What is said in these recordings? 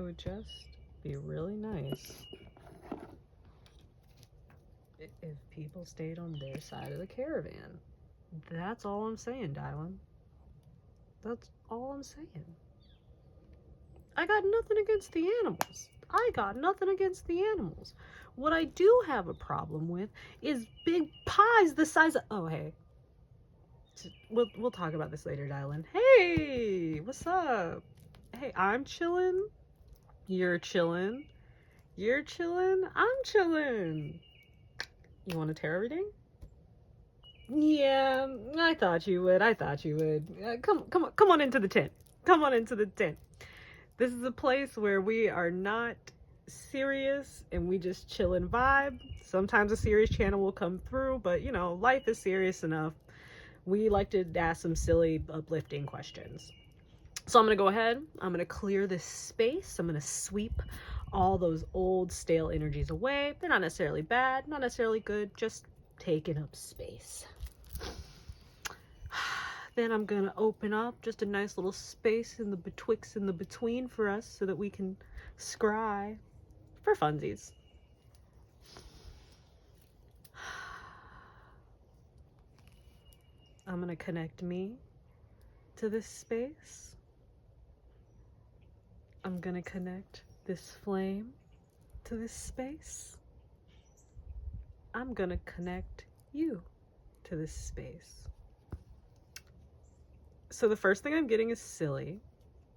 it would just be really nice if people stayed on their side of the caravan. That's all I'm saying, Dylan. That's all I'm saying. I got nothing against the animals. I got nothing against the animals. What I do have a problem with is big pies the size of... Oh, hey. We'll talk about this later, Dylan. Hey, what's up? Hey, I'm chilling. You're chilling. You're chilling. I'm chilling. You want a tarot reading? Yeah, I thought you would. I thought you would. Come on into the tent. Come on into the tent. This is a place where we are not serious and we just chill and vibe. Sometimes a serious channel will come through, but you know, life is serious enough. We like to ask some silly, uplifting questions. So I'm going to go ahead. I'm going to clear this space. I'm going to sweep all those old, stale energies away. They're not necessarily bad, not necessarily good, just taking up space. Then I'm going to open up just a nice little space in the betwixt and the between for us so that we can scry for funsies. I'm going to connect me to this space. I'm going to connect this flame to this space. I'm going to connect you to this space. So the first thing I'm getting is silly,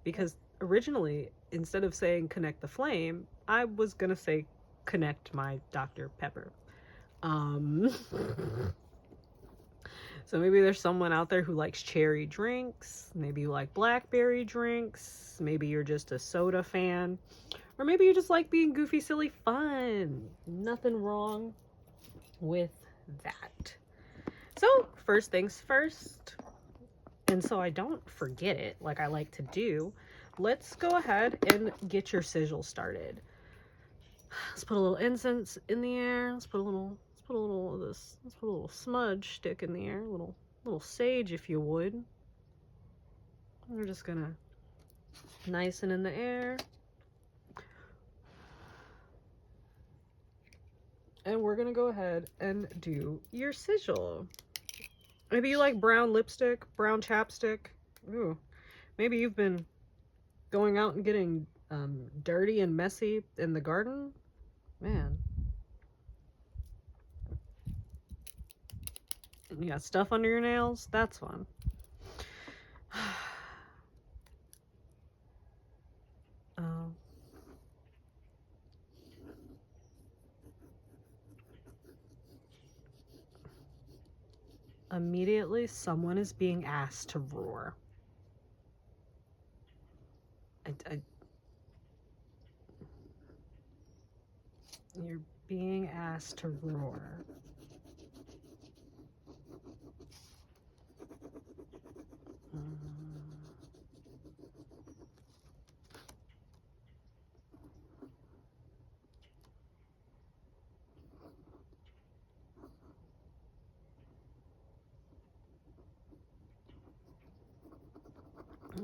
because originally, instead of saying connect the flame, I was going to say connect my Dr. Pepper. So maybe there's someone out there who likes cherry drinks. Maybe you like blackberry drinks. Maybe you're just a soda fan. Or maybe you just like being goofy, silly, fun. Nothing wrong with that. So first things first, and so I don't forget it like I like to do, let's go ahead and get your sigil started. Let's put a little incense in the air. Let's put a little of this. Let's put a little smudge stick in the air. A little sage, if you would. We're just gonna nice and in the air. And we're gonna go ahead and do your sigil. Maybe you like brown lipstick, brown chapstick. Ooh, maybe you've been going out and getting dirty and messy in the garden. Man. You got stuff under your nails? That's fun. Immediately, someone is being asked to roar. You're being asked to roar.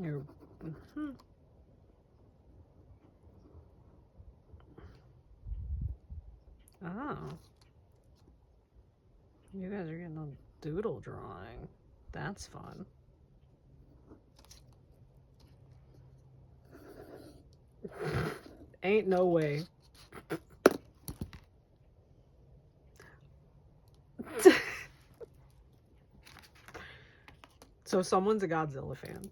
You're, Oh. You guys are getting a doodle drawing. That's fun. Ain't no way. So someone's a Godzilla fan.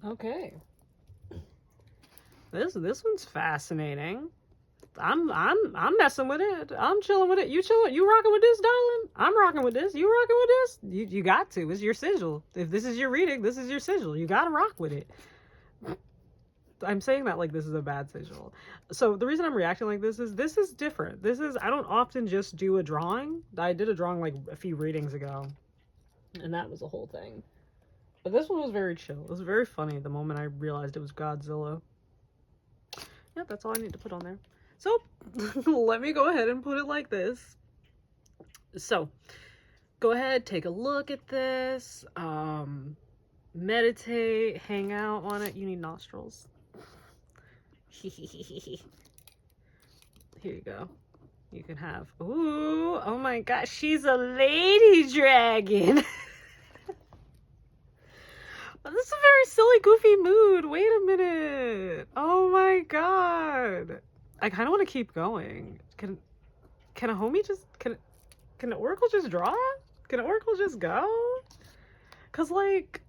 Okay. This one's fascinating. I'm messing with it. I'm chilling with it. You chilling? You rocking with this, darling? I'm rocking with this. You rocking with this? You got to. It's your sigil. If this is your reading, this is your sigil. You gotta rock with it. I'm saying that like this is a bad sigil. So the reason I'm reacting like this is different. I don't often just do a drawing. I did a drawing like a few readings ago, and that was a whole thing. But this one was very chill. It was very funny the moment I realized it was Godzilla. Yeah, that's all I need to put on there. So let me go ahead and put it like this. So go ahead, take a look at this. Meditate, hang out on it. You need nostrils. Here you go. You can have, ooh, oh my gosh, she's a lady dragon. This is a very silly, goofy mood. Wait a minute. Oh my god. I kind of want to keep going. Can a homie just, can the Oracle just draw? Can the Oracle just go? Cause like,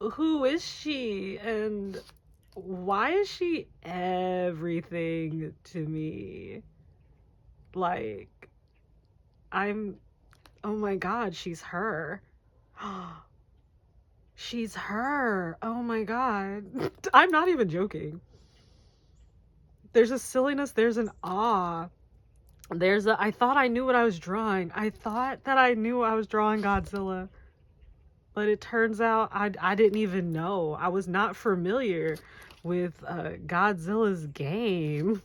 who is she? And why is she everything to me? Like, oh my god, she's her. She's her. Oh my god. I'm not even joking. There's a silliness, there's an awe. I thought I knew what I was drawing. I thought that I knew I was drawing Godzilla. But it turns out I didn't even know. I was not familiar with Godzilla's game.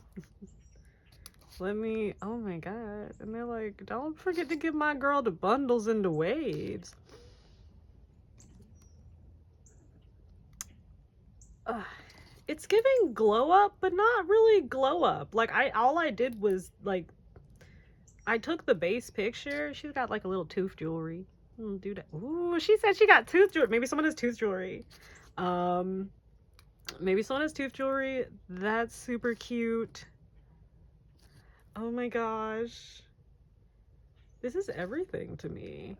Oh my god. And they're like, don't forget to give my girl the bundles and the waves. It's giving glow up, but not really glow up. Like all I did was like, I took the base picture. She's got like a little tooth jewelry. Do that. Ooh, she said she got tooth jewelry. Maybe someone has tooth jewelry. Maybe someone has tooth jewelry. That's super cute. Oh my gosh. This is everything to me.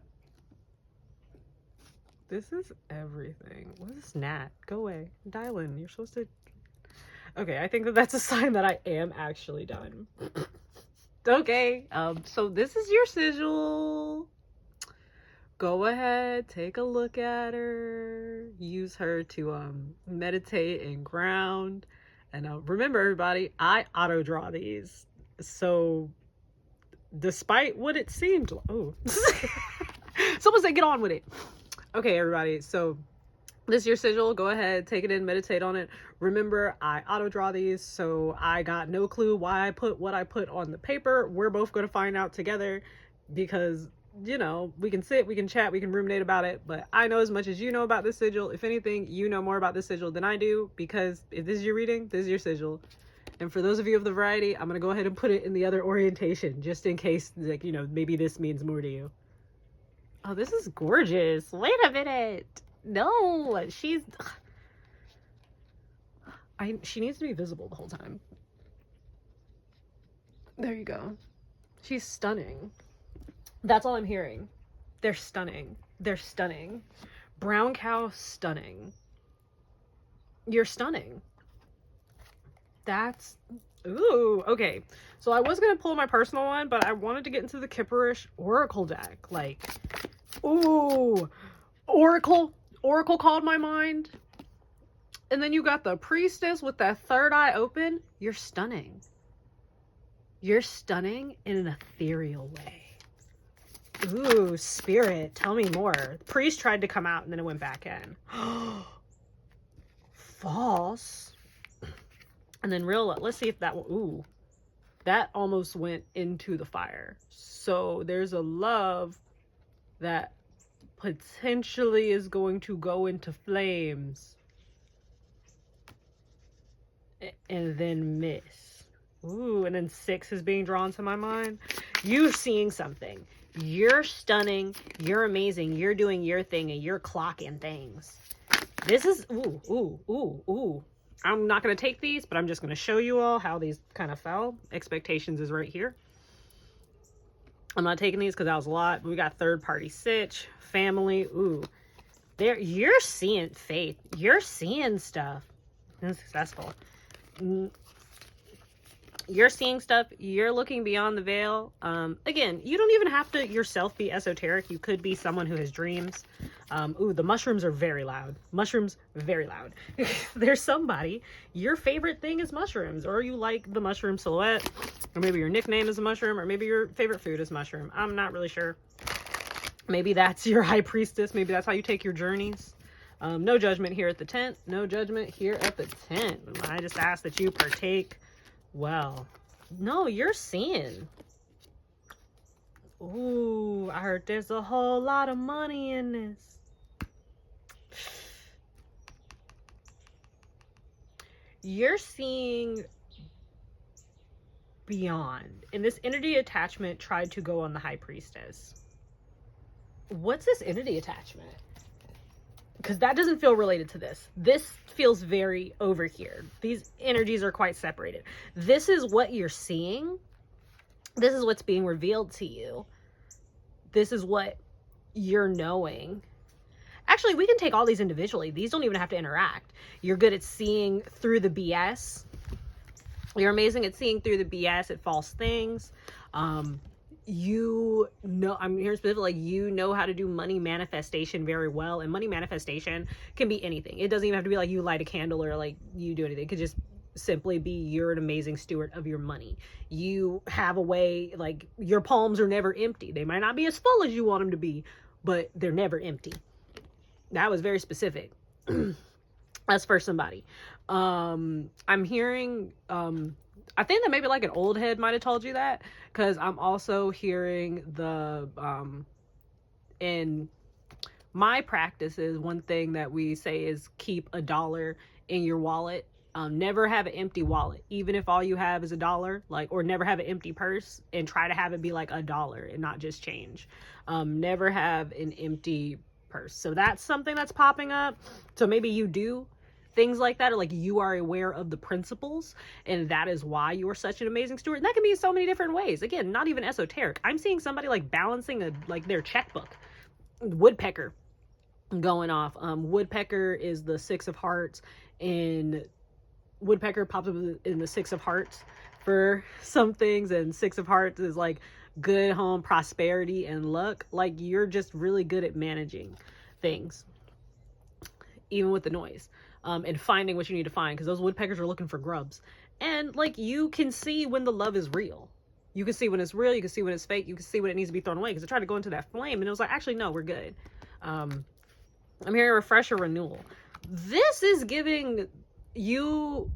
This is everything. What is this gnat? Go away. Dial in. You're supposed to... Okay, I think that's a sign that I am actually done. Okay, so this is your sigil. Go ahead, take a look at her. Use her to meditate and ground. And remember, everybody, I auto draw these. So, despite what it seemed like... Oh. Someone said get on with it. Okay, everybody, so this is your sigil. Go ahead, take it in, meditate on it. Remember, I auto draw these, so I got no clue why I put what I put on the paper. We're both going to find out together because, you know, we can sit, we can chat, we can ruminate about it, but I know as much as you know about this sigil. If anything, you know more about this sigil than I do, because if this is your reading, this is your sigil. And for those of you of the variety, I'm going to go ahead and put it in the other orientation, just in case, like, you know, maybe this means more to you. Oh, this is gorgeous. Wait a minute. No, she needs to be visible the whole time. There you go. She's stunning. That's all I'm hearing. They're stunning. They're stunning. Brown cow, stunning. You're stunning. That's... Ooh, okay. So I was going to pull my personal one, but I wanted to get into the Kipperish Oracle deck. Like... Ooh, Oracle called my mind. And then you got the Priestess with that third eye open. You're stunning. You're stunning in an ethereal way. Ooh, Spirit, tell me more. The priest tried to come out and then it went back in. False. And then let's see if that one, ooh, that almost went into the fire. So there's a love that potentially is going to go into flames and then miss. Ooh, and then 6 is being drawn to my mind. You seeing something. You're stunning. You're amazing. You're doing your thing and you're clocking things. This is, ooh. I'm not going to take these, but I'm just going to show you all how these kind of fell. Expectations is right here. I'm not taking these because that was a lot. We got third party sitch, family. Ooh, there, you're seeing faith. You're seeing stuff. And successful. You're seeing stuff. You're looking beyond the veil. Again, you don't even have to yourself be esoteric. You could be someone who has dreams. Ooh, the mushrooms are very loud. Mushrooms, very loud. There's somebody, your favorite thing is mushrooms, or you like the mushroom silhouette, or maybe your nickname is a mushroom, or maybe your favorite food is mushroom. I'm not really sure. Maybe that's your high priestess. Maybe that's how you take your journeys. No judgment here at the tent. No judgment here at the tent. I just ask that you partake well. No, you're seeing. Ooh, I heard there's a whole lot of money in this. You're seeing beyond. And this entity attachment tried to go on the high priestess. What's this entity attachment? Because that doesn't feel related to this. This feels very over here. These energies are quite separated. This is what you're seeing. This is what's being revealed to you. This is what you're knowing. Actually, we can take all these individually. These don't even have to interact. You're good at seeing through the BS. You're amazing at seeing through the BS at false things. You know, I'm here specifically, like, you know how to do money manifestation very well. And money manifestation can be anything. It doesn't even have to be like you light a candle or like you do anything. It could just simply be you're an amazing steward of your money. You have a way, like, your palms are never empty. They might not be as full as you want them to be, but they're never empty. That was very specific. That's for somebody. I'm hearing, I think that maybe like an old head might have told you that, because I'm also hearing the, in my practices, one thing that we say is keep $1 in your wallet. Never have an empty wallet, even if all you have is $1, like, or never have an empty purse, and try to have it be like $1 and not just change. Never have an empty purse. So that's something that's popping up. So maybe you do things like that, or like you are aware of the principles, and that is why you are such an amazing steward. And that can be in so many different ways. Again, not even esoteric. I'm seeing somebody like balancing like their checkbook. Woodpecker going off. Woodpecker is the 6 of hearts, and woodpecker pops up in the 6 of hearts for some things, and 6 of hearts is like good home, prosperity, and luck. Like, you're just really good at managing things, even with the noise. And finding what you need to find, because those woodpeckers are looking for grubs. And like, you can see when the love is real. You can see when it's real. You can see when it's fake. You can see when it needs to be thrown away, because I tried to go into that flame and it was like, actually, no, we're good. I'm hearing refresh or renewal. This is giving you,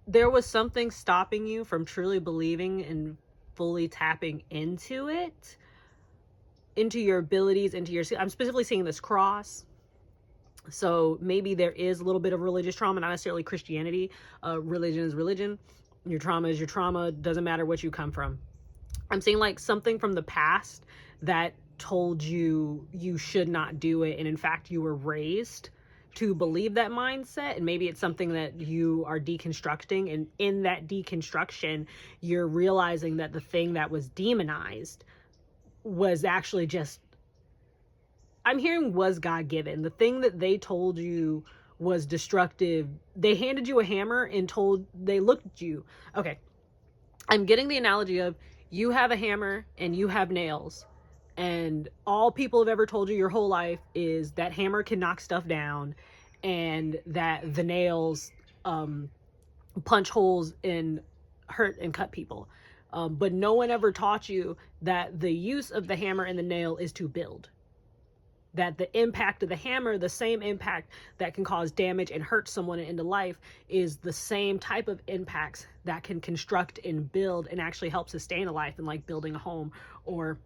there was something stopping you from truly believing and fully tapping into it, into your abilities, into your, I'm specifically seeing this cross. So maybe there is a little bit of religious trauma, not necessarily Christianity. Religion is religion. Your trauma is your trauma. Doesn't matter what you come from. I'm seeing like something from the past that told you you should not do it. And in fact, you were raised to believe that mindset. And maybe it's something that you are deconstructing. And in that deconstruction, you're realizing that the thing that was demonized was actually just, I'm hearing, was God-given. The thing that they told you was destructive. They handed you a hammer and they looked at you. Okay. I'm getting the analogy of, you have a hammer and you have nails, and all people have ever told you your whole life is that hammer can knock stuff down, and that the nails, punch holes and hurt and cut people. But no one ever taught you that the use of the hammer and the nail is to build. That the impact of the hammer, the same impact that can cause damage and hurt someone into life, is the same type of impacts that can construct and build and actually help sustain a life, and like building a home or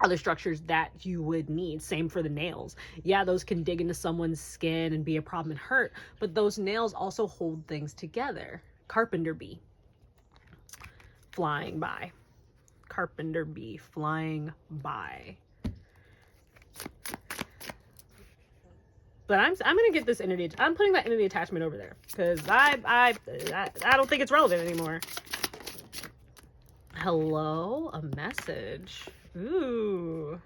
other structures that you would need. Same for the nails. Yeah, those can dig into someone's skin and be a problem and hurt, but those nails also hold things together. Carpenter bee flying by. Carpenter bee flying by. But I'm gonna get this entity. I'm putting that entity attachment over there, because I don't think it's relevant anymore. Hello, a message. Ooh.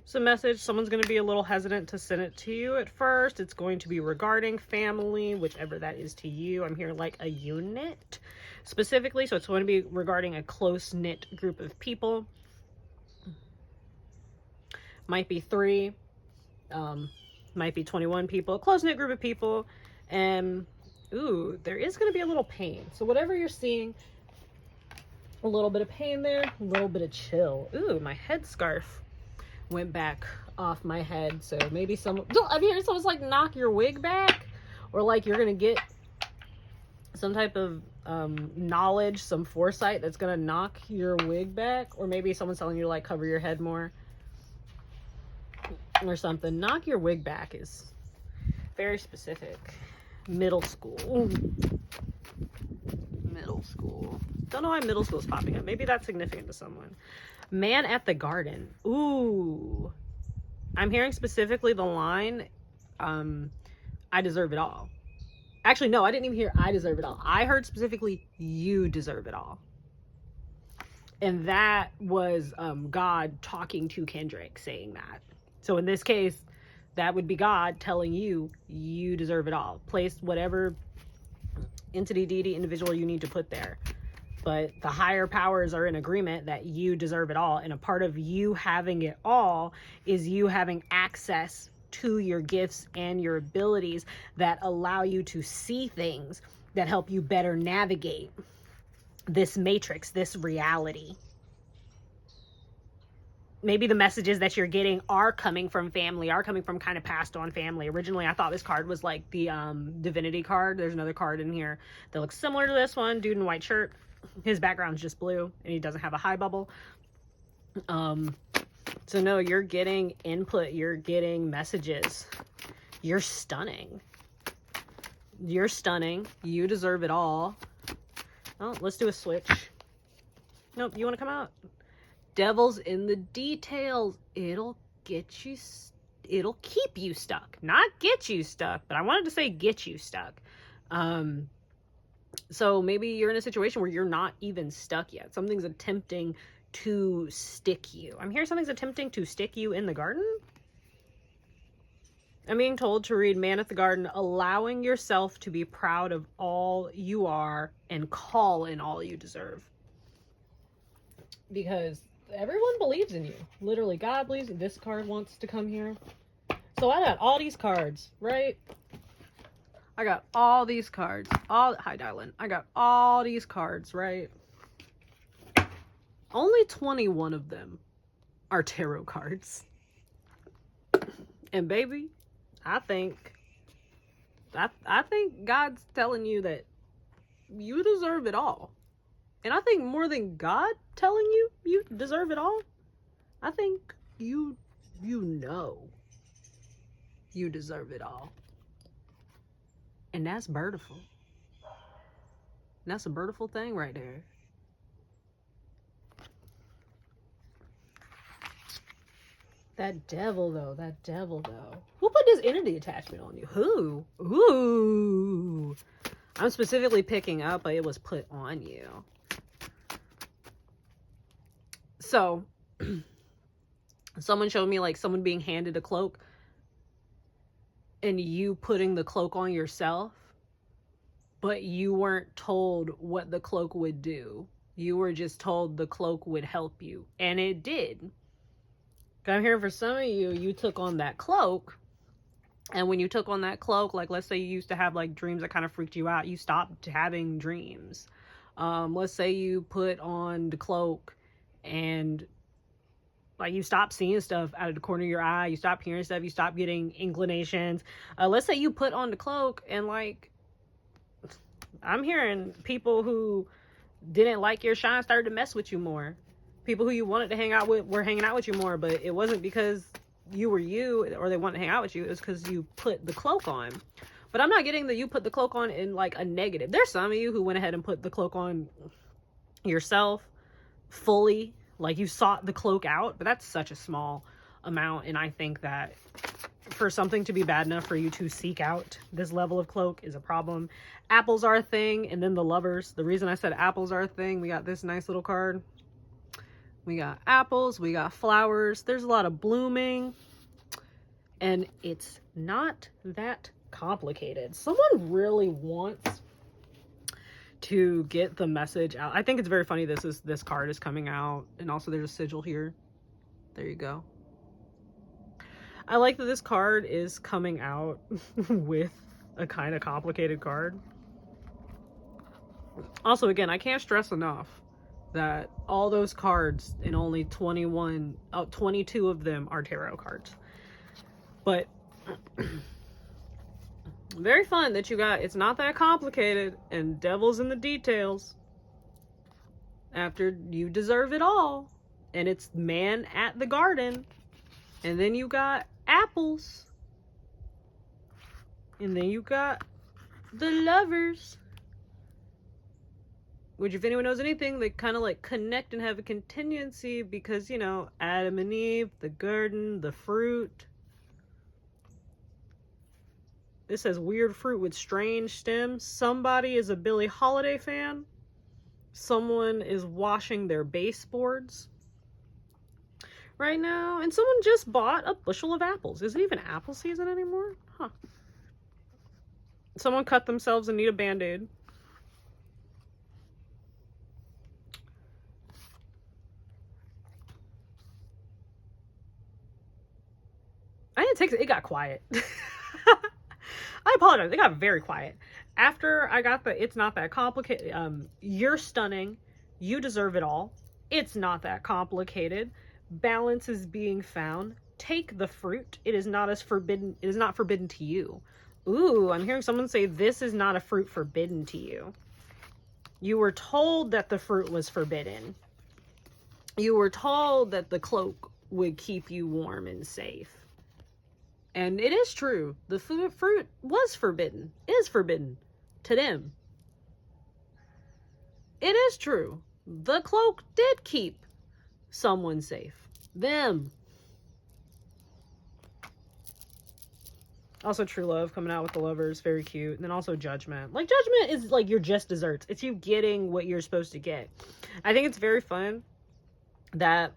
It's a message. Someone's going to be a little hesitant to send it to you at first. It's going to be regarding family, whichever that is to you. I'm hearing like a unit specifically. So it's going to be regarding a close-knit group of people. Might be 3. Might be 21 people. Close-knit group of people. And, ooh, there is going to be a little pain. So whatever you're seeing, a little bit of pain there, a little bit of chill. Ooh, my headscarf went back off my head. So maybe someone, I'm hearing someone's like knock your wig back, or like you're gonna get some type of knowledge, some foresight that's gonna knock your wig back, or maybe someone's telling you to like cover your head more or something. Knock your wig back is very specific. Middle school. Ooh. Middle school. Don't know why middle school is popping up. Maybe that's significant to someone. Man at the garden. Ooh. I'm hearing specifically the line, I deserve it all. Actually, no, I didn't even hear I deserve it all. I heard specifically you deserve it all. And that was God talking to Kendrick saying that. So in this case, that would be God telling you, you deserve it all. Place whatever entity, deity, individual you need to put there. But the higher powers are in agreement that you deserve it all. And a part of you having it all is you having access to your gifts and your abilities that allow you to see things that help you better navigate this matrix, this reality. Maybe the messages that you're getting are coming from family, are coming from kind of passed on family. Originally, I thought this card was like the divinity card. There's another card in here that looks similar to this one. Dude in white shirt. His background's just blue and he doesn't have a high bubble. So no, you're getting input. You're getting messages. You're stunning. You're stunning. You deserve it all. Oh, let's do a switch. Nope, you want to come out? Devil's in the details. It'll get you, it'll keep you stuck. Not get you stuck, but I wanted to say get you stuck. So maybe you're in a situation where you're not even stuck yet. Something's attempting to stick you. I'm hearing something's attempting to stick you in the garden. I'm being told to read Man at the Garden, allowing yourself to be proud of all you are and call in all you deserve. Because everyone believes in you. Literally, God believes in this card wants to come here. So I got all these cards, right? I got all these cards. Hi, Dylan. I got all these cards, right? Only 21 of them are tarot cards. And baby, I think God's telling you that you deserve it all. And I think more than God telling you you deserve it all, I think you know you deserve it all. And that's beautiful. That's a beautiful thing right there. That devil though. Who put this entity attachment on you? Who? Ooh. I'm specifically picking up, but it was put on you. So, someone showed me like someone being handed a cloak and you putting the cloak on yourself, but you weren't told what the cloak would do. You were just told the cloak would help you, and it did. I'm hearing for some of you, you took on that cloak, and when you took on that cloak, like let's say you used to have like dreams that kind of freaked you out, you stopped having dreams. Let's say you put on the cloak and like you stop seeing stuff out of the corner of your eye, you stop hearing stuff, you stop getting inclinations. Let's say you put on the cloak and like, I'm hearing people who didn't like your shine started to mess with you more. People who you wanted to hang out with were hanging out with you more, but it wasn't because you were you or they wanted to hang out with you. It was because you put the cloak on. But I'm not getting that you put the cloak on in like a negative. There's some of you who went ahead and put the cloak on yourself fully. Like you sought the cloak out, but that's such a small amount. And I think that for something to be bad enough for you to seek out this level of cloak is a problem. Apples are a thing. And then the lovers. The reason I said apples are a thing, we got this nice little card. We got apples, we got flowers. There's a lot of blooming. And it's not that complicated. Someone really wants to get the message out. I think it's very funny this card is coming out. And also there's a sigil here. There you go. I like that this card is coming out with a kind of complicated card. Also, again, I can't stress enough that all those cards and only 22 of them are tarot cards. But very fun that you got, it's not that complicated, and devil's in the details. After you deserve it all, and it's man at the garden, and then you got apples, and then you got the lovers. Which, if anyone knows anything, they kind of like connect and have a contingency because, you know, Adam and Eve, the garden, the fruit. This says weird fruit with strange stems. Somebody is a Billie Holiday fan. Someone is washing their baseboards right now. And someone just bought a bushel of apples. Is it even apple season anymore? Huh. Someone cut themselves and need a band-aid. It got quiet. I apologize. It got very quiet. After I got the, it's not that complicated. You're stunning. You deserve it all. It's not that complicated. Balance is being found. Take the fruit. It is not as forbidden. It is not forbidden to you. Ooh, I'm hearing someone say this is not a fruit forbidden to you. You were told that the fruit was forbidden. You were told that the cloak would keep you warm and safe. And it is true. The fruit was forbidden. Is forbidden to them. It is true. The cloak did keep someone safe. Them. Also true love coming out with the lovers. Very cute. And then also judgment. Like, judgment is like your just desserts. It's you getting what you're supposed to get. I think it's very fun that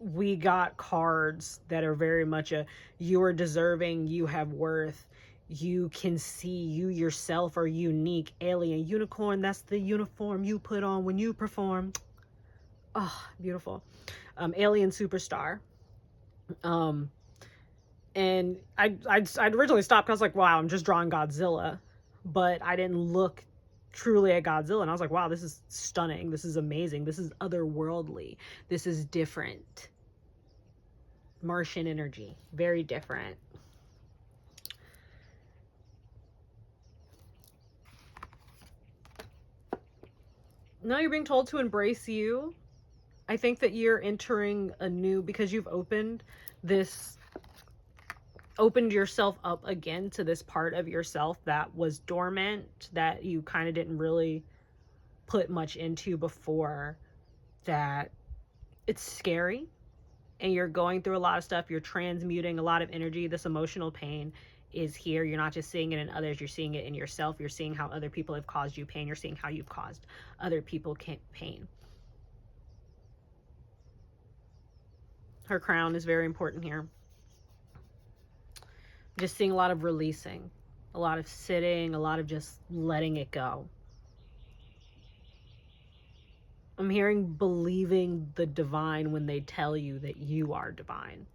we got cards that are very much a, you are deserving, you have worth, you can see, you yourself are unique. Alien, unicorn, that's the uniform you put on when you perform. Oh, beautiful. Alien superstar. And I'd originally stopped because I was like, wow, I'm just drawing Godzilla. But I didn't look truly at Godzilla, and I was like, wow, this is stunning, this is amazing, this is otherworldly, this is different. Martian energy, very different. Now you're being told to embrace you. I think that you're entering a new, because you've opened yourself up again to this part of yourself that was dormant, that you kind of didn't really put much into before, that it's scary and you're going through a lot of stuff. You're transmuting a lot of energy. This emotional pain is here. You're not just seeing it in others, you're seeing it in yourself. You're seeing how other people have caused you pain. You're seeing how you've caused other people pain. Her crown is very important here. Just seeing a lot of releasing, a lot of sitting, a lot of just letting it go. I'm hearing believing the divine when they tell you that you are divine.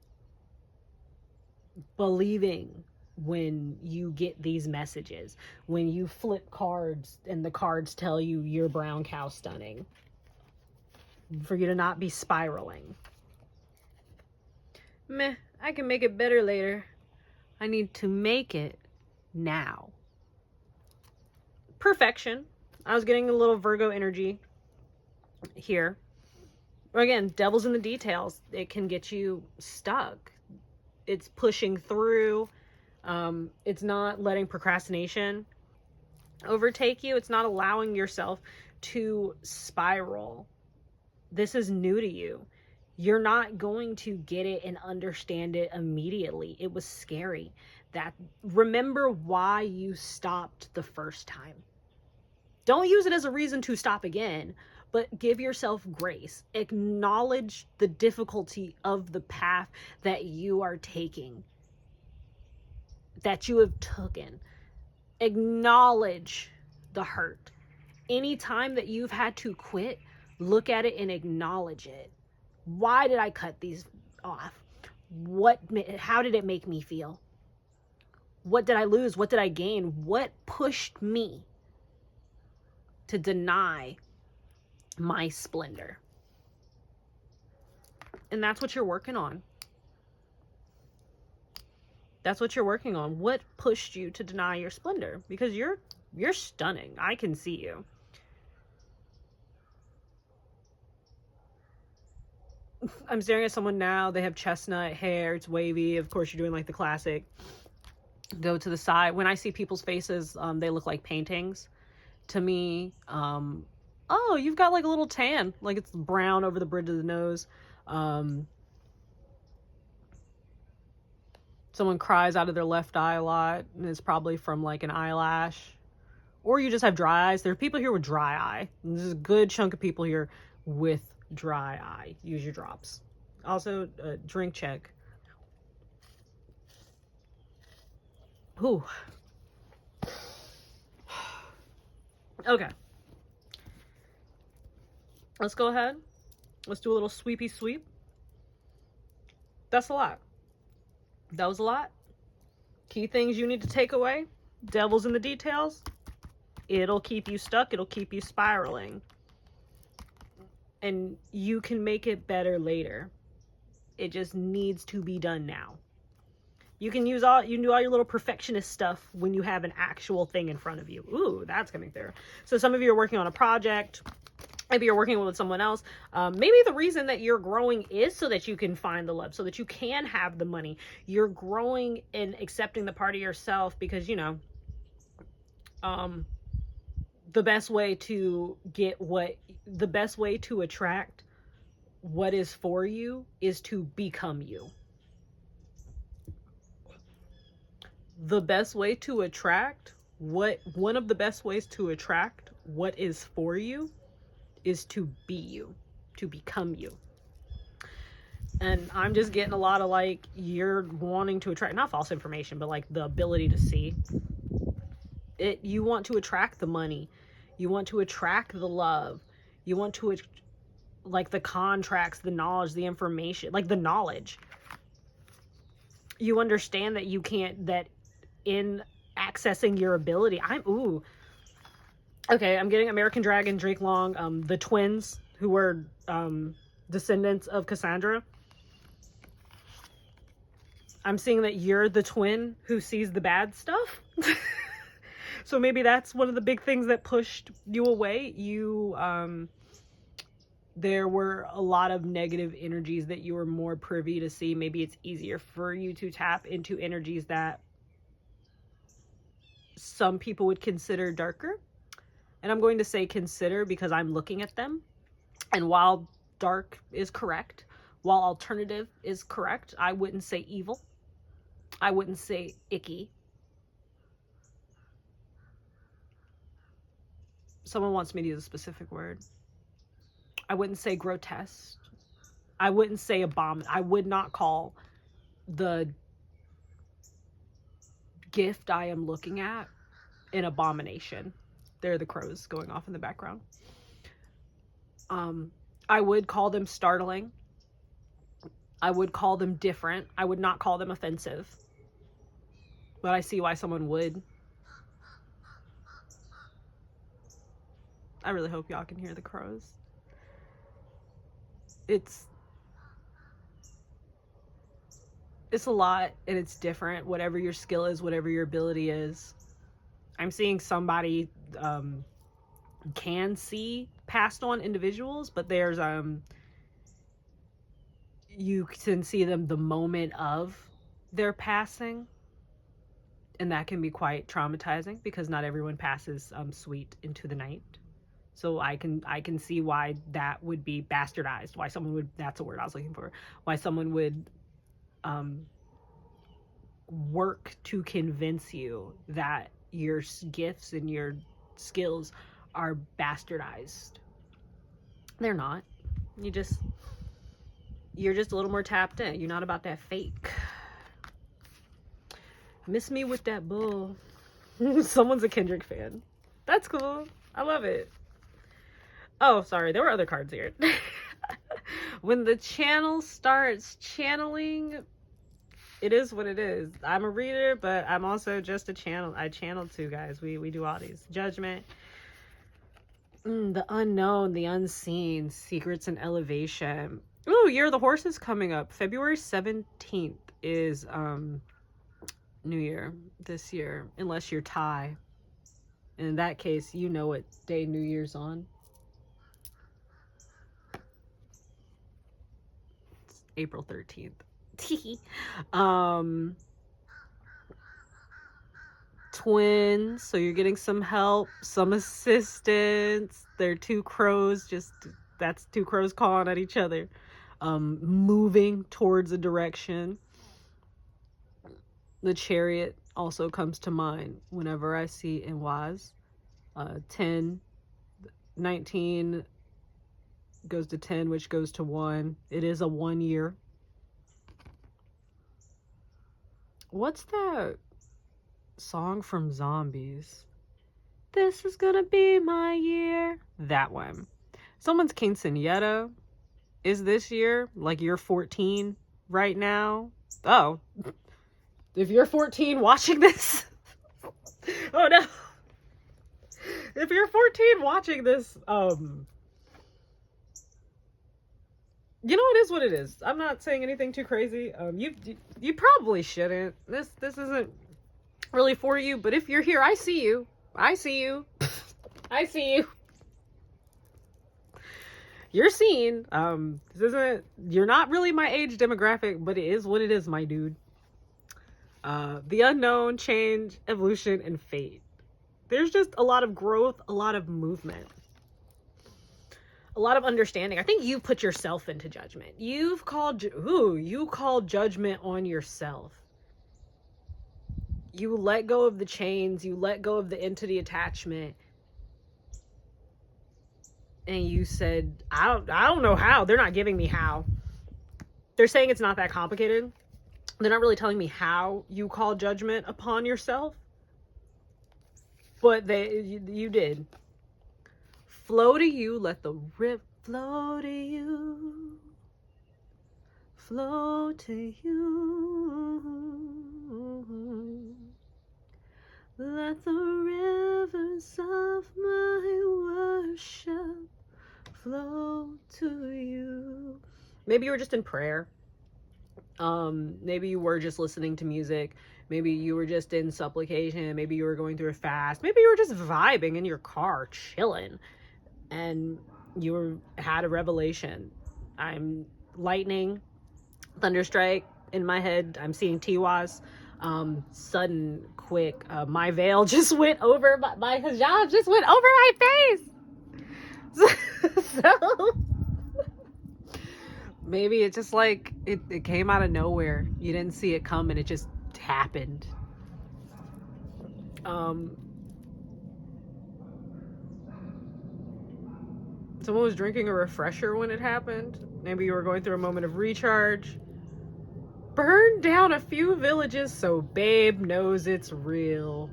Believing when you get these messages, when you flip cards and the cards tell you you're brown cow stunning. For you to not be spiraling. Meh, I can make it better later. I need to make it now. Perfection. I was getting a little Virgo energy here. Again, devil's in the details. It can get you stuck. It's pushing through. It's not letting procrastination overtake you. It's not allowing yourself to spiral. This is new to you. You're not going to get it and understand it immediately. It was scary. Remember why you stopped the first time. Don't use it as a reason to stop again, but give yourself grace. Acknowledge the difficulty of the path that you are taking, that you have taken. Acknowledge the hurt. Anytime that you've had to quit, look at it and acknowledge it. Why did I cut these off? How did it make me feel? What did I lose? What did I gain? What pushed me to deny my splendor? And that's what you're working on. That's what you're working on. What pushed you to deny your splendor? Because you're stunning. I can see you. I'm staring at someone now. They have chestnut hair. It's wavy. Of course, you're doing like the classic go to the side. When I see people's faces, they look like paintings to me. Oh, you've got like a little tan, like it's brown over the bridge of the nose. Someone cries out of their left eye a lot, and it's probably from like an eyelash, or you just have dry eyes. There are people here with dry eye. There's a good chunk of people here with dry eye. Use your drops. Also, drink check. Ooh. Okay. Let's go ahead. Let's do a little sweepy sweep. That's a lot. That was a lot. Key things you need to take away. Devil's in the details. It'll keep you stuck. It'll keep you spiraling. And you can make it better later. It just needs to be done now. You can do all your little perfectionist stuff when you have an actual thing in front of you. Ooh, that's coming through. So some of you are working on a project. Maybe you're working with someone else. Maybe the reason that you're growing is so that you can find the love, so that you can have the money. You're growing and accepting the part of yourself because, you know, the best way to attract what is for you is to become you. One of the best ways to attract what is for you is to be you, to become you. And I'm just getting a lot of like, you're wanting to attract, not false information, but like the ability to see it. You want to attract the money. You want to attract the love. You want to, like, the contracts, the knowledge, the information, like the knowledge. You understand that you can't, that in accessing your ability, okay, I'm getting American Dragon, Drake Long, the twins who were descendants of Cassandra. I'm seeing that you're the twin who sees the bad stuff. So maybe that's one of the big things that pushed you away. There were a lot of negative energies that you were more privy to see. Maybe it's easier for you to tap into energies that some people would consider darker. And I'm going to say consider because I'm looking at them. And while dark is correct, while alternative is correct, I wouldn't say evil. I wouldn't say icky. Someone wants me to use a specific word. I wouldn't say grotesque. I wouldn't say abominable. I would not call the gift I am looking at an abomination. There are the crows going off in the background. I would call them startling. I would call them different. I would not call them offensive. But I see why someone would. I really hope y'all can hear the crows. It's a lot and it's different. Whatever your skill is, whatever your ability is. I'm seeing somebody can see passed on individuals, but there's you can see them the moment of their passing, and that can be quite traumatizing because not everyone passes sweet into the night. So I can see why that would be bastardized, why someone would, that's a word I was looking for, why someone would work to convince you that your gifts and your skills are bastardized. They're not. You're just a little more tapped in. You're not about that fake. Miss me with that bull. Someone's a Kendrick fan. That's cool. I love it. Oh, sorry. There were other cards here. When the channel starts channeling, it is what it is. I'm a reader, but I'm also just a channel. I channel too, guys. We do all these. Judgment. The unknown, the unseen, secrets and elevation. Ooh, Year of the Horse is coming up. February 17th is New Year this year, unless you're Thai. In that case, you know what day New Year's on. It's April 13th. Twins, so you're getting some help, some assistance. They're two crows, that's two crows calling at each other, moving towards a direction. The Chariot also comes to mind whenever I see in Waz. 10, 19 goes to 10, which goes to 1. It is a 1 year. What's that song from Zombies? This is gonna be my year. That one. Someone's quinceañera is this year. Like you're 14 right now. Oh. If you're 14 watching this. Oh no. If you're 14 watching this, you know, it is what it is. I'm not saying anything too crazy. You probably shouldn't. This isn't really for you, but if you're here, I see you. I see you. I see you. You're seen. You're not really my age demographic, but it is what it is, my dude. The unknown, change, evolution, and fate. There's just a lot of growth, a lot of movement, a lot of understanding. I think you put yourself into judgment. You called judgment on yourself. You let go of the chains, you let go of the entity attachment, and you said, I don't know how. They're not giving me how. They're saying it's not that complicated. They're not really telling me how you call judgment upon yourself, but you did. Flow to you, let the rip flow to you. Flow to you. Let the rivers of my worship flow to you. Maybe you were just in prayer. Maybe you were just listening to music. Maybe you were just in supplication. Maybe you were going through a fast. Maybe you were just vibing in your car, chilling, and you had a revelation. I'm lightning, thunderstrike in my head. I'm seeing Tiwas. Sudden, quick. My veil just went over my hijab just went over my face. So maybe it's just like it came out of nowhere. You didn't see it come and it just happened. Someone was drinking a refresher when it happened. Maybe you were going through a moment of recharge. Burn down a few villages so babe knows it's real.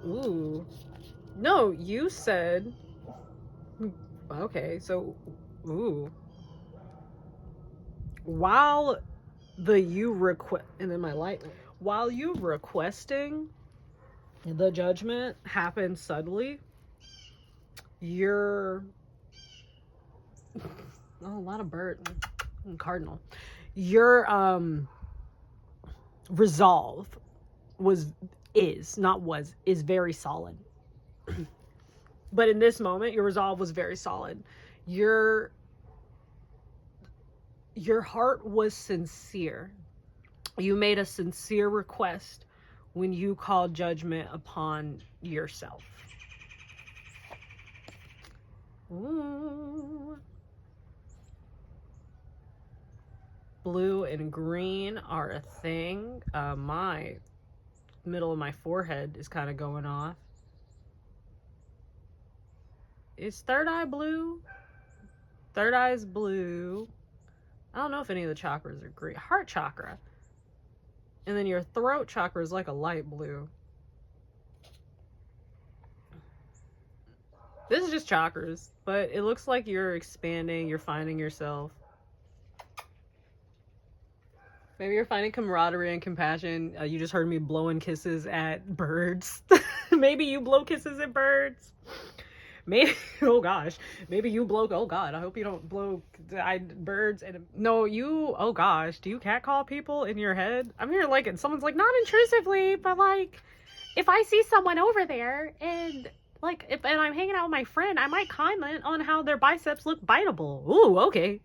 Ooh. No, you said... Okay, so... Ooh. While you requesting the judgment happened subtly, you're... Oh, a lot of bird. Cardinal. Your resolve is very solid. But in this moment, your resolve was very solid. Your heart was sincere. You made a sincere request when you called judgment upon yourself. Ooh. Blue and green are a thing. My middle of my forehead is kind of going off. Is third eye blue? Third eye is blue. I don't know if any of the chakras are green. Heart chakra. And then your throat chakra is like a light blue. This is just chakras, but it looks like you're expanding, you're finding yourself. Maybe you're finding camaraderie and compassion. You just heard me blowing kisses at birds. Maybe you blow kisses at birds. Maybe, oh gosh, maybe you blow, oh god, I hope you don't blow birds. And no, you, oh gosh, do you catcall people in your head? I'm here like, and someone's like, not intrusively, but like, if I see someone over there and like, and I'm hanging out with my friend, I might comment on how their biceps look biteable. Ooh, okay.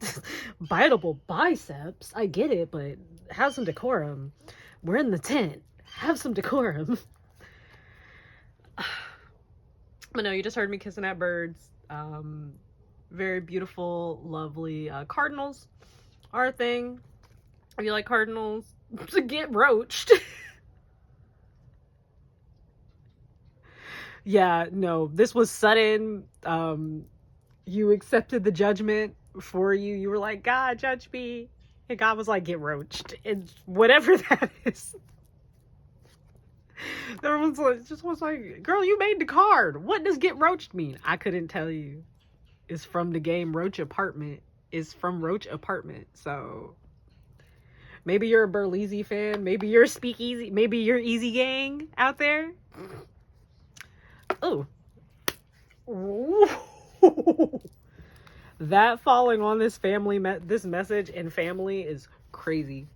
Biteable biceps. I get it, but have some decorum. We're in the tent. Have some decorum. But no, you just heard me kissing at birds. Very beautiful, lovely. Cardinals are a thing. If you like cardinals, to get roached. Yeah, no, this was sudden. You accepted the judgment for you. You were like, God, judge me. And God was like, get roached. And whatever that is. Everyone's like, just was like, girl, you made the card. What does get roached mean? I couldn't tell you. It's from the game Roach Apartment. It's from Roach Apartment. So maybe you're a Burleezy fan. Maybe you're a Speakeasy. Maybe you're Easy Gang out there. Oh. That falling on this family, this message and family is crazy.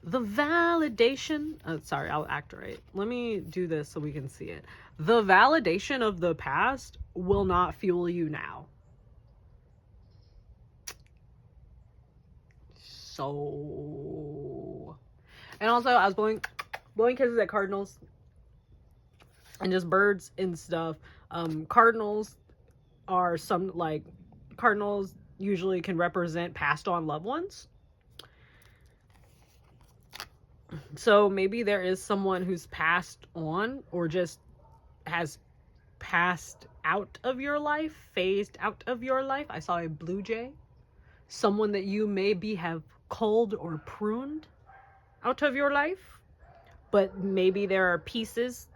The validation, sorry, I'll act right. Let me do this so we can see it. The validation of the past will not fuel you now. So, and also I was blowing kisses at cardinals and just birds and stuff. Cardinals are cardinals usually can represent passed on loved ones. So maybe there is someone who's passed on or just has passed out of your life, phased out of your life. I saw a blue jay. Someone that you maybe have culled or pruned out of your life. But maybe there are pieces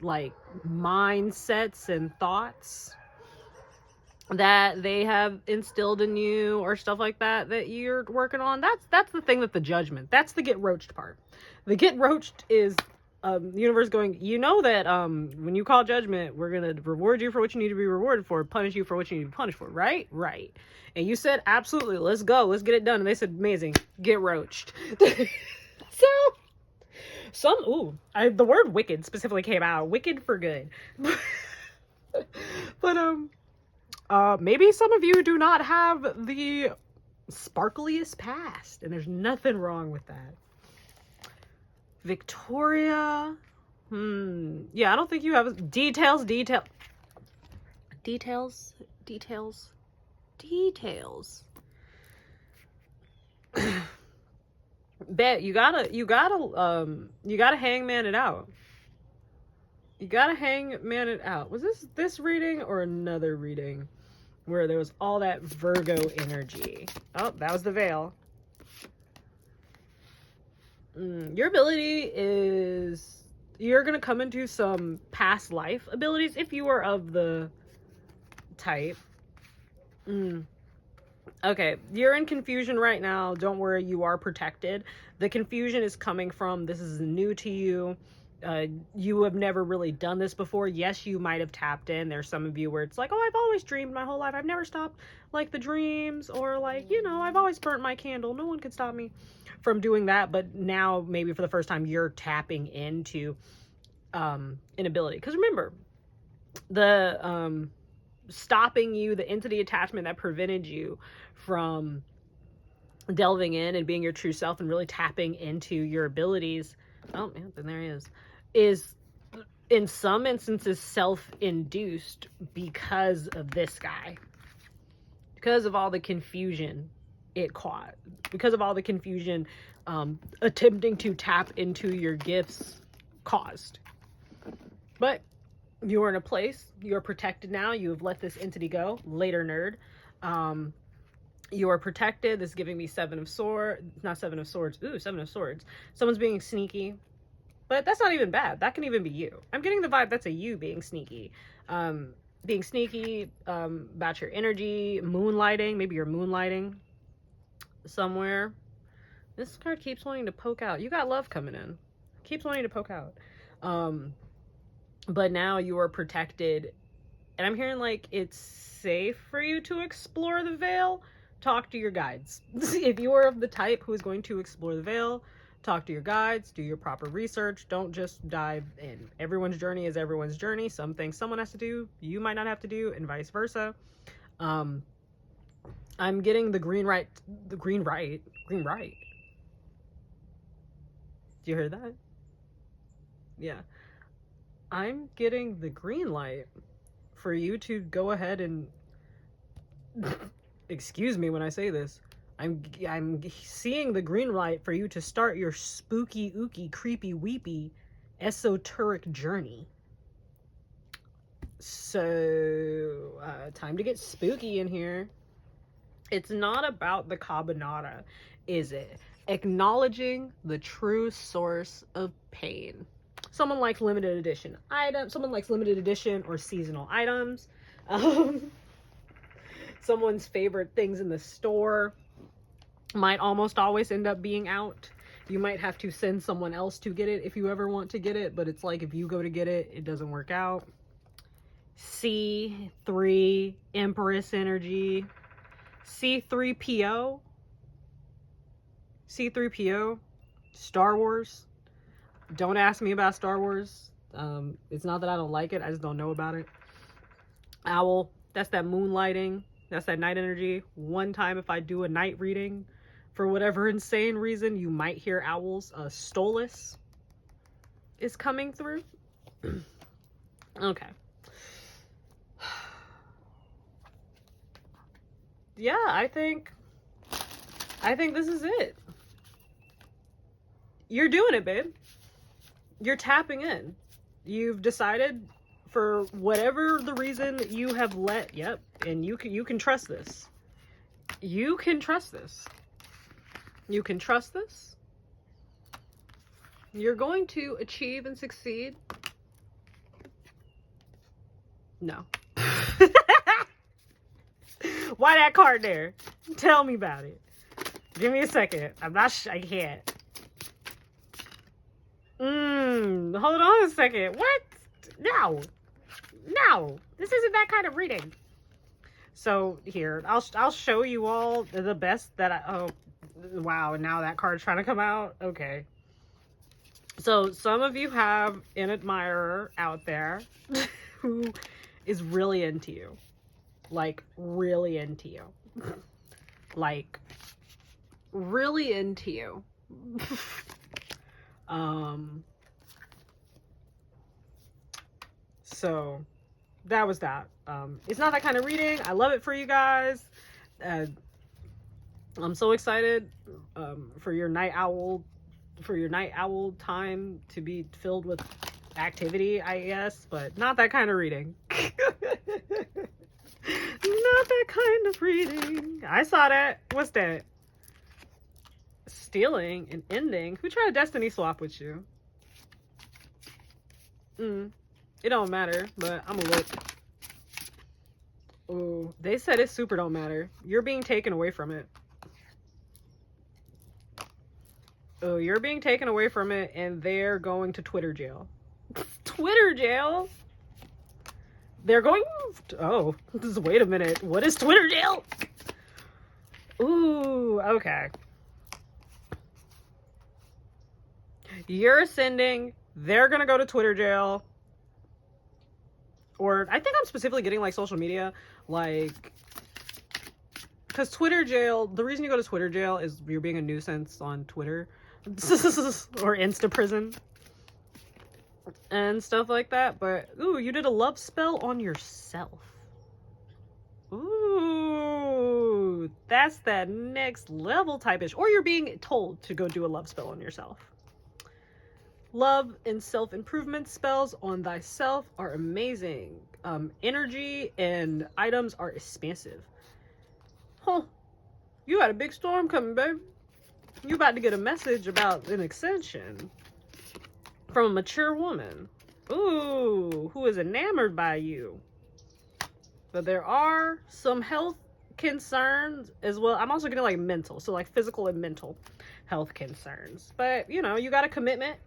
like mindsets and thoughts that they have instilled in you or stuff like that that you're working on. That's the thing, that the judgment, that's the get roached part. The get roached is the universe going, you know that when you call judgment, we're gonna reward you for what you need to be rewarded for, punish you for what you need to be punished for, right? And you said absolutely, let's go, let's get it done. And they said, amazing, get roached. So the word wicked specifically came out. Wicked for good. But maybe some of you do not have the sparkliest past, and there's nothing wrong with that. Victoria. Yeah, I don't think you have details. Bet you gotta hangman it out. You gotta hangman it out. Was this reading or another reading where there was all that Virgo energy? Oh, that was the veil. Your ability is, you're gonna come into some past life abilities if you are of the type. Okay, you're in confusion right now. Don't worry, you are protected. The confusion is coming from, this is new to you. You have never really done this before. Yes, you might have tapped in. There's some of you where it's like, oh, I've always dreamed my whole life. I've never stopped like the dreams, or like, you know, I've always burnt my candle. No one can stop me from doing that. But now maybe for the first time you're tapping into an ability. Because remember, the stopping you, the entity attachment that prevented you from delving in and being your true self and really tapping into your abilities, oh man, then there he is in some instances self-induced because of this guy, because of all the confusion it caused, because of all the confusion attempting to tap into your gifts caused. But You're in a place, you're protected now, you have let this entity go. Later, nerd. You are protected. This is giving me Seven of Swords. Not Seven of Swords. Ooh, Seven of Swords. Someone's being sneaky. But that's not even bad. That can even be you. I'm getting the vibe that's a you being sneaky. Being sneaky about your energy, moonlighting. Maybe you're moonlighting somewhere. This card keeps wanting to poke out. You got love coming in. Keeps wanting to poke out. But now you are protected. And I'm hearing like it's safe for you to explore the veil. Talk to your guides. If you are of the type who is going to explore the veil, talk to your guides, do your proper research. Don't just dive in. Everyone's journey is everyone's journey. Some things someone has to do, you might not have to do, and vice versa. I'm getting the green right. Do you hear that? Yeah. I'm getting the green light for you to go ahead and excuse me when I say this. I'm seeing the green light for you to start your spooky, ooky, creepy, weepy, esoteric journey. So, time to get spooky in here. It's not about the cabanata, is it? Acknowledging the true source of pain. Someone likes limited edition items. Someone likes limited edition or seasonal items. Someone's favorite things in the store might almost always end up being out. You might have to send someone else to get it if you ever want to get it, but it's like if you go to get it, it doesn't work out. C3, Empress energy. C3PO. C3PO. Star Wars. Don't ask me about Star Wars. It's not that I don't like it, I just don't know about it. Owl. That's that moonlighting. That's that night energy. One time if I do a night reading, for whatever insane reason, you might hear owls. Stolas is coming through. Okay. Yeah, I think this is it. You're doing it, babe. You're tapping in. You've decided for whatever the reason you have and you can trust this. You can trust this. You can trust this. You're going to achieve and succeed. No. Why that card there? Tell me about it. Give me a second. I can't. Hold on a second. What? No. This isn't that kind of reading. So here, I'll show you all the best that oh, wow, now that card's trying to come out. Okay. So some of you have an admirer out there who is really into you. Like, really into you. Like, really into you. So that was that. It's not that kind of reading. I love it for you guys. I'm so excited for your night owl time to be filled with activity, I guess, but not that kind of reading. Not that kind of reading. I saw that. What's that? Stealing and ending. Who tried a destiny swap with you? It don't matter, but I'm gonna look. Oh, they said it super don't matter. You're being taken away from it. Oh, you're being taken away from it, and they're going to Twitter jail. Twitter jail? They're going... Oh, wait a minute. What is Twitter jail? Ooh, okay. You're ascending. They're gonna go to Twitter jail. Or, I think I'm specifically getting, like, social media. Like... Because Twitter jail... The reason you go to Twitter jail is you're being a nuisance on Twitter. Or Insta prison. And stuff like that. But, ooh, you did a love spell on yourself. Ooh, that's that next level type-ish. Or you're being told to go do a love spell on yourself. Love and self-improvement spells on thyself are amazing. Energy and items are expansive. Huh. You got a big storm coming, babe. You about to get a message about an extension from a mature woman. Ooh, who is enamored by you. But there are some health concerns as well. I'm also getting like mental, so like physical and mental health concerns. But you know, you got a commitment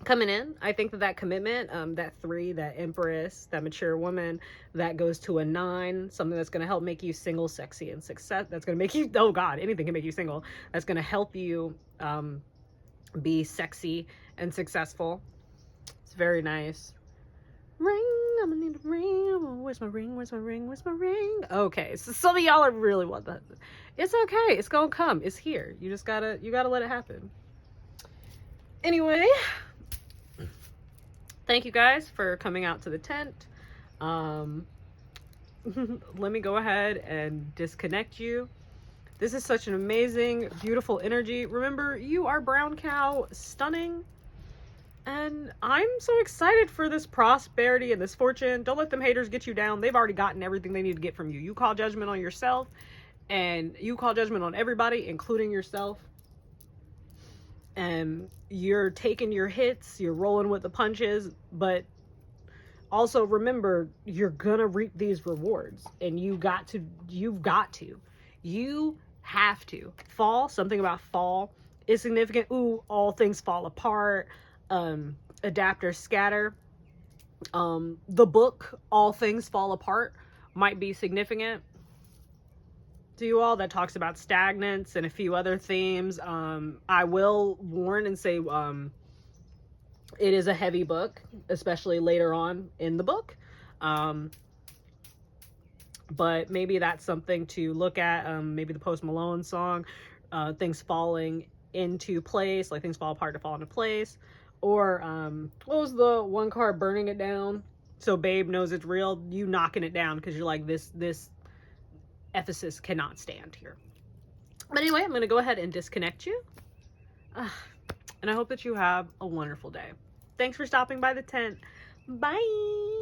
coming in. I think that commitment, that 3, that Empress, that mature woman, that goes to a 9, something that's going to help make you single, sexy, and success. That's going to make you, oh God, anything can make you single. That's going to help you be sexy and successful. It's very nice. Ring, I'm gonna need a ring. Where's my ring? Where's my ring? Where's my ring? Okay, so some of y'all are really want that. It's okay. It's gonna come. It's here. You just gotta let it happen. Anyway, thank you guys for coming out to the tent. Let me go ahead and disconnect you. This is such an amazing, beautiful energy. Remember, you are brown cow, stunning. And I'm so excited for this prosperity and this fortune. Don't let them haters get you down. They've already gotten everything they need to get from you. You call judgment on yourself, and you call judgment on everybody, including yourself. And you're taking your hits, you're rolling with the punches, but also remember, you're gonna reap these rewards. And you have to. Fall, something about fall is significant. Ooh, all things fall apart. Adapt or scatter. The book All Things Fall Apart might be significant to you all. That talks about stagnance and a few other themes. I will warn and say it is a heavy book, especially later on in the book. But maybe that's something to look at. Maybe the Post Malone song, things falling into place, like things fall apart to fall into place. Or what was the one card, burning it down so babe knows it's real? You knocking it down because you're like, this Ephesus cannot stand here. But anyway, I'm gonna go ahead and disconnect you, and I hope that you have a wonderful day. Thanks for stopping by the tent. Bye.